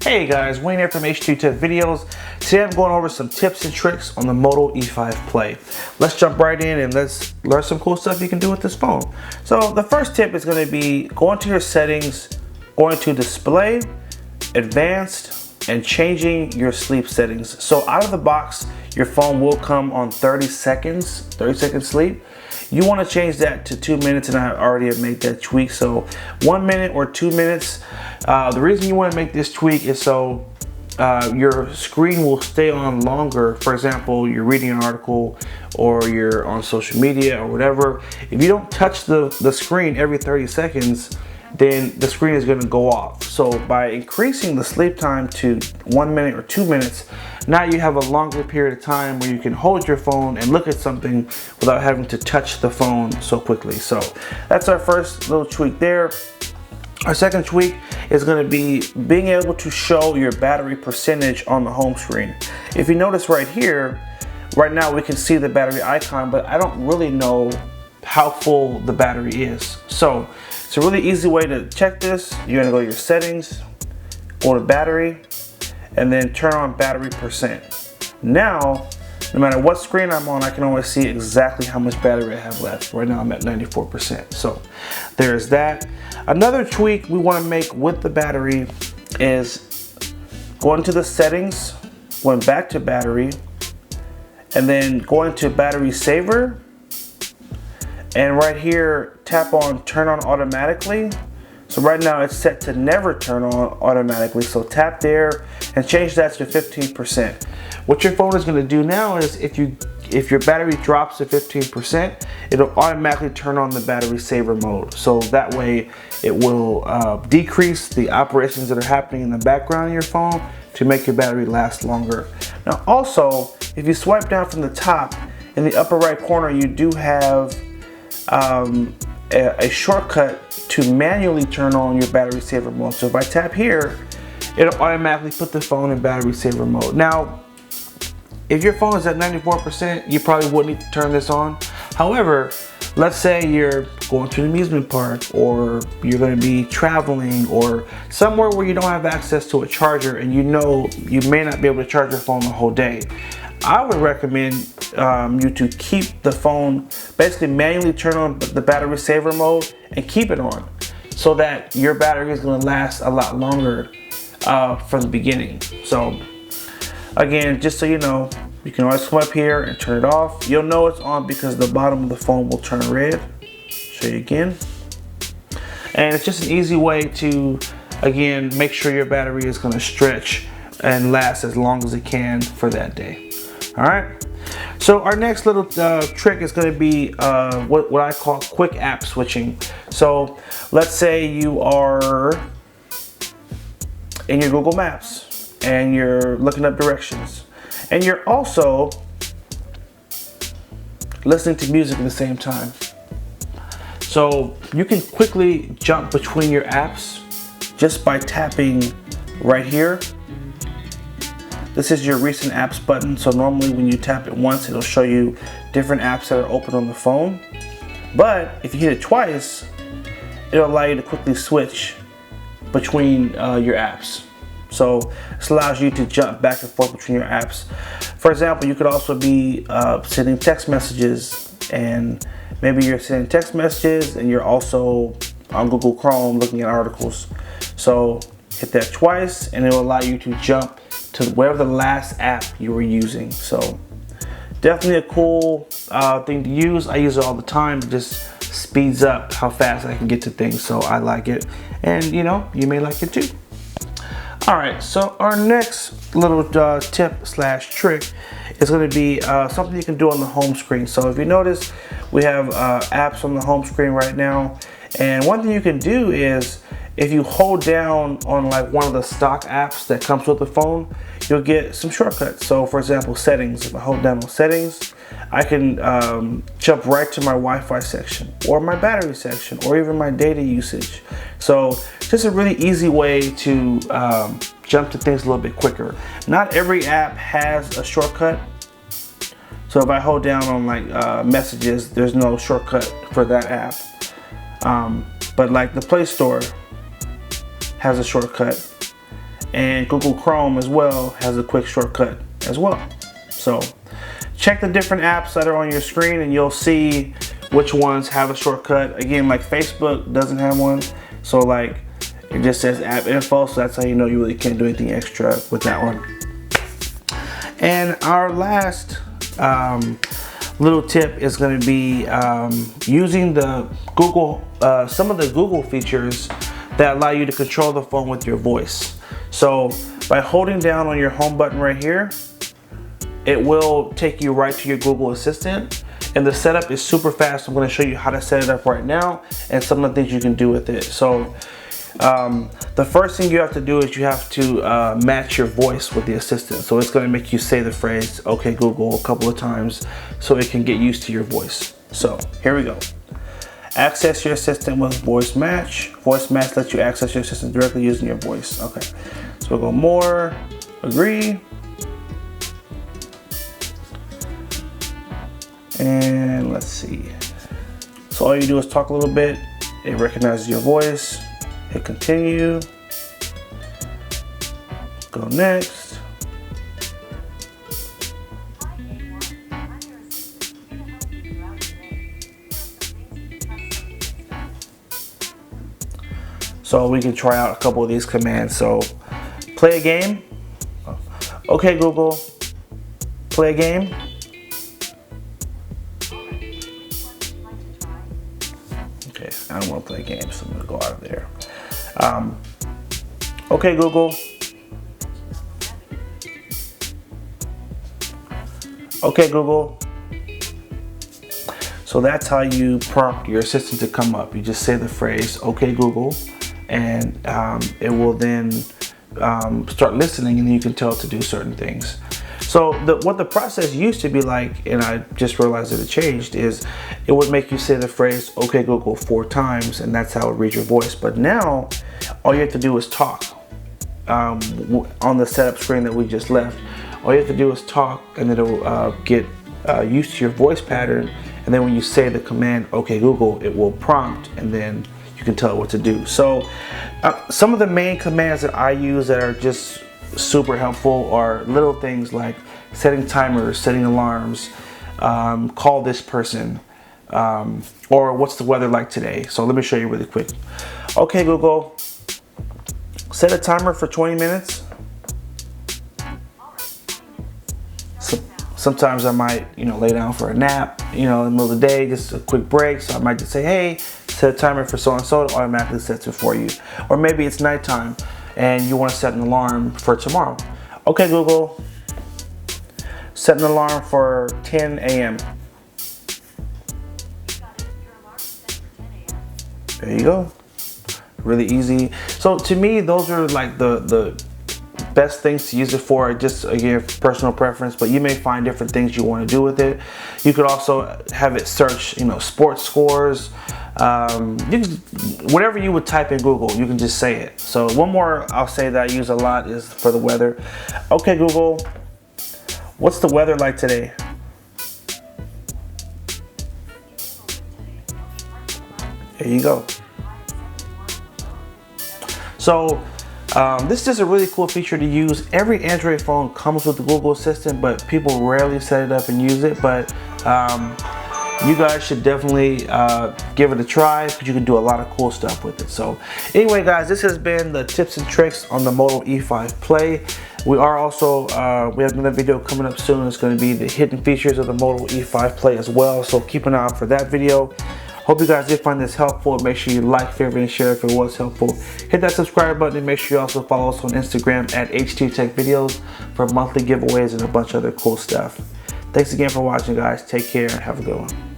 Hey guys, Wayne here from H2 Tip Videos. Today I'm going over some tips and tricks on the Moto E5 Play. Let's jump right in and let's learn some cool stuff you can do with this phone. So the first tip is going to be going to your settings, going to display, advanced, and changing your sleep settings. So out of the box, your phone will come on 30 second sleep. You want to change that to 2 minutes, and I already have made that tweak. So 1 minute or 2 minutes. The reason you want to make this tweak is so your screen will stay on longer. For example, you're reading an article or you're on social media or whatever. If you don't touch the screen every 30 seconds, then the screen is going to go off. So by increasing the sleep time to 1 minute or 2 minutes, now you have a longer period of time where you can hold your phone and look at something without having to touch the phone so quickly. So that's our first little tweak there. Our second tweak is going to be being able to show your battery percentage on the home screen. If you notice right here, right now we can see the battery icon, but I don't really know how full the battery is. So it's a really easy way to check this. You're going to go to your settings, go to battery, and then turn on battery percent. Now, no matter what screen I'm on, I can always see exactly how much battery I have left. Right now I'm at 94%. So there's that. Another tweak we want to make with the battery is going to the settings, going back to battery, and then going to battery saver. And right here, tap on turn on automatically. So right now it's set to never turn on automatically. So tap there and change that to 15%. What your phone is going to do now is if your battery drops to 15%, it'll automatically turn on the battery saver mode. So that way it will decrease the operations that are happening in the background of your phone to make your battery last longer. Now also, if you swipe down from the top, in the upper right corner you do have a shortcut to manually turn on your battery saver mode. So if I tap here, it'll automatically put the phone in battery saver mode. Now, if your phone is at 94%, you probably wouldn't need to turn this on. However, let's say you're going to an amusement park, or you're going to be traveling, or somewhere where you don't have access to a charger and you know you may not be able to charge your phone the whole day. I would recommend you to keep the phone, basically manually turn on the battery saver mode and keep it on, so that your battery is going to last a lot longer from the beginning. So again, just so you know, you can always come up here and turn it off. You'll know it's on because the bottom of the phone will turn red. Show you again. And it's just an easy way to, again, make sure your battery is going to stretch and last as long as it can for that day. All right. So our next little trick is going to be what I call quick app switching. So let's say you are in your Google Maps and you're looking up directions, and you're also listening to music at the same time. So you can quickly jump between your apps just by tapping right here. This is your recent apps button. So normally when you tap it once, it'll show you different apps that are open on the phone. But if you hit it twice, it'll allow you to quickly switch between your apps. So this allows you to jump back and forth between your apps. For example, you could also be sending text messages, and maybe you're sending text messages and you're also on Google Chrome looking at articles. So hit that twice and it will allow you to jump to whatever the last app you were using. So definitely a cool thing to use. I use it all the time. It just speeds up how fast I can get to things. So I like it, and you know, you may like it too. All right, so our next little tip slash trick is going to be something you can do on the home screen. So if you notice, we have apps on the home screen right now, and one thing you can do is if you hold down on like one of the stock apps that comes with the phone, you'll get some shortcuts. So for example, settings. If I hold down on settings, I can jump right to my Wi-Fi section, or my battery section, or even my data usage. So just a really easy way to jump to things a little bit quicker. Not every app has a shortcut. So if I hold down on like messages, there's no shortcut for that app. But like the Play Store has a shortcut, and Google Chrome as well has a quick shortcut as well. So check the different apps that are on your screen and you'll see which ones have a shortcut. Again, like Facebook doesn't have one, so like it just says app info, so that's how you know you really can't do anything extra with that one. And our last little tip is going to be using the Google, some of the Google features that allow you to control the phone with your voice. So by holding down on your home button right here, it will take you right to your Google Assistant, and the setup is super fast. I'm going to show you how to set it up right now and some of the things you can do with it. So the first thing you have to do is you have to match your voice with the assistant. So it's going to make you say the phrase "Okay Google" a couple of times so it can get used to your voice. So here we go. Access your assistant with voice match. Voice match lets you access your assistant directly using your voice. Okay, so we'll go more, agree, and let's see. So all you do is talk a little bit, it recognizes your voice. Hit continue, go next. So we can try out a couple of these commands. So play a game. Okay Google, play a game. Okay, I don't want to play games, so I'm gonna go out of there. Okay Google, okay Google. So that's how you prompt your assistant to come up. You just say the phrase "Okay Google," and it will then start listening, and then you can tell it to do certain things. So what the process used to be like, and I just realized that it changed, is it would make you say the phrase "Okay Google" 4 times, and that's how it reads your voice. But now all you have to do is talk. On the setup screen that we just left, all you have to do is talk, and then it'll get used to your voice pattern, and then when you say the command "Okay Google," it will prompt, and then you can tell it what to do. So some of the main commands that I use that are just super helpful are little things like setting timers, setting alarms, call this person, or what's the weather like today. So let me show you really quick. Okay Google, set a timer for 20 minutes. So sometimes I might, lay down for a nap, in the middle of the day, just a quick break. So I might just say, hey, set a timer for so and so. It automatically sets it for you. Or maybe it's nighttime and you want to set an alarm for tomorrow. Okay Google, set an alarm for 10 a.m. There you go. Really easy. So to me, those are like the best things to use it for. Just again, personal preference, but you may find different things you want to do with it. You could also have it search, sports scores. Whatever you would type in Google, you can just say it. So one more I'll say that I use a lot is for the weather. Okay Google, what's the weather like today? There you go. So this is a really cool feature to use. Every Android phone comes with the Google Assistant, but people rarely set it up and use it. But you guys should definitely give it a try, because you can do a lot of cool stuff with it. So anyway guys, this has been the tips and tricks on the Moto E5 Play. We are also, we have another video coming up soon. It's going to be the hidden features of the Moto E5 Play as well. So keep an eye out for that video. Hope you guys did find this helpful. Make sure you like, favorite, and share if it was helpful. Hit that subscribe button and make sure you also follow us on Instagram at HTTechVideos for monthly giveaways and a bunch of other cool stuff. Thanks again for watching guys. Take care and have a good one.